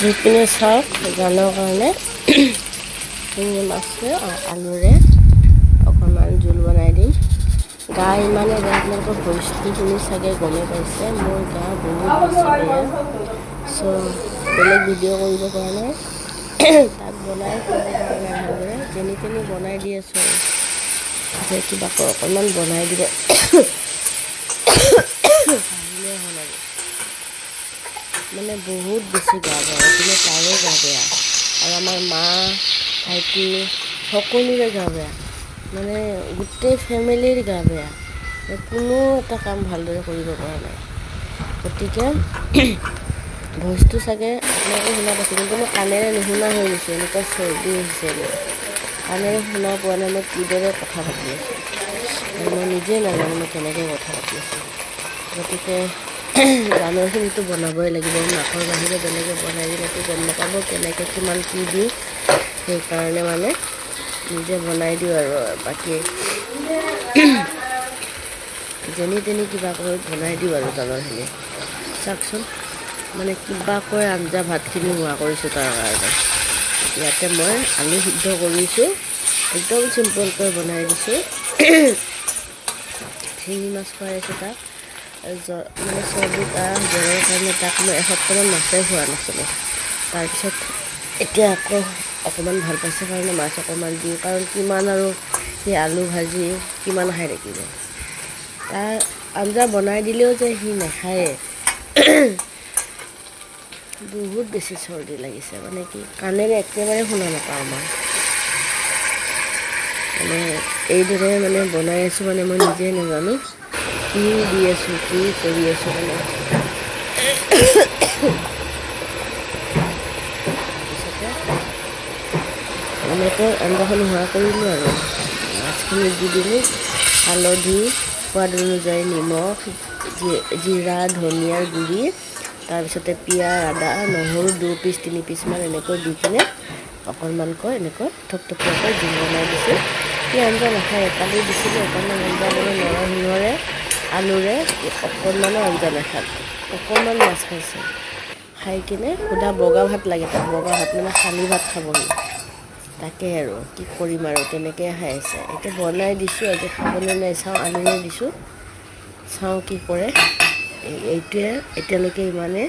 যিপিনে চাওক জানৰ কাৰণে শিঙি মাছে আলুৰে অকণমান জোল বনাই দিম। গা ইমানে বেয়া, আপোনালোকৰ ভইচটো শুনি চাগে গমেই পাইছে, মোৰ গা বহুত বেছি বেয়া। চ' বেলেগ ভিডিঅ' কৰিব পৰা নাই, তাক বনাই খুৱাব পৰা নাই ভালদৰে, যেনি তেনি বনাই দি আছোঁ আৰু যে কিবাকৈ অকণমান বনাই দিব পাৰিলে হ'ল আৰু। মানে বহুত বেছি গা বেয়া, এইপিনে তাৰো গা বেয়া আৰু আমাৰ মা ভাইটি সকলোৰে গা বেয়া, মানে গোটেই ফেমিলিৰ গা বেয়া। কোনো এটা কাম ভালদৰে কৰিব পৰা নাই, গতিকে ভইচটো চাগে আপোনালোকে শুনা পাইছে, কিন্তু মই কাণেৰে নুশুনা হৈ গৈছোঁ, এনেকুৱা চৰ্দি হৈছে মোৰ। কাণেৰে শুনা পোৱা নাই মই কিদৰে কথা পাতি আছোঁ, আৰু মই নিজেই নাজানো মই কেনেকৈ কথা পাতি আছোঁ। গতিকে জানৰখিনিতো বনাবই লাগিব, মাকৰ বাহিৰে বেলেগে বনাই দিলেতো গম নাপাব কেনেকৈ কিমান কি দিওঁ, সেইকাৰণে মানে নিজে বনাই দিওঁ আৰু বাকী যেনি তেনি কিবা কৰি বনাই দিওঁ আৰু জানৰখিনি। চাওকচোন মানে কিবাকৈ আঞ্জা ভাতখিনি হোৱা কৰিছোঁ তাৰ কাৰণে। ইয়াতে মই আলু সিদ্ধ কৰিছোঁ, একদম চিম্পলকৈ বনাই দিছোঁ। শিঙি মাছ খুৱাই আছোঁ তাক, মানে চৰ্দি কাহ জ্বৰৰ কাৰণে তাক মই এসপ্তাহমান মাছেই খোৱা নাছিলোঁ। তাৰপিছত এতিয়া আকৌ অকণমান ভাল পাইছে কাৰণে মাছ অকণমান দিওঁ, কাৰণ কিমান আৰু সি আলু ভাজি কিমান খাই থাকিব। তাৰ আঞ্জা বনাই দিলেও যে সি নাখায়ে। বহুত বেছি চৰ্দি লাগিছে, মানে কি কাণেৰে একেবাৰে শুনা নাপাওঁ মই। মানে এইদৰে মানে বনাই আছোঁ, মানে মই নিজে নাজানো কি দি আছোঁ, কি কৰি আছোঁ মানে। তাৰপিছতে এনেকৈ আঞ্জাখন হোৱা কৰিলোঁ আৰু মাছখিনি দি দিলোঁ, হালধি সোৱাদ অনুযায়ী, নিমখ, জিৰা ধনিয়াৰ গুড়ি, তাৰপিছতে পিঁয়াজ আদা নহৰু 2 পিচ 3 পিচমান এনেকৈ দি কিনে অকণমানকৈ এনেকৈ থপথপীয়াকৈ জোল বনাই দিছোঁ। সি আঞ্জা নাখায়, কালি দিছিলোঁ অকণমান আঞ্জা মানে নৰসিংহৰে আলুৰে, অকণমানো আঞ্জা নাখায়, অকণমান মাছ খাইছে। খাই কিনে সুদা বগা ভাত লাগে তাক, বগা ভাত মানে শালি ভাত খাবহি। তাকে আৰু কি কৰিম আৰু তেনেকৈ খাই আছে। এতিয়া বনাই দিছোঁ, আজি খাবলৈ নাই চাওঁ, আলুৰে দিছোঁ, চাওঁ কি কৰে। এইটোৱে এতিয়ালৈকে ইমানে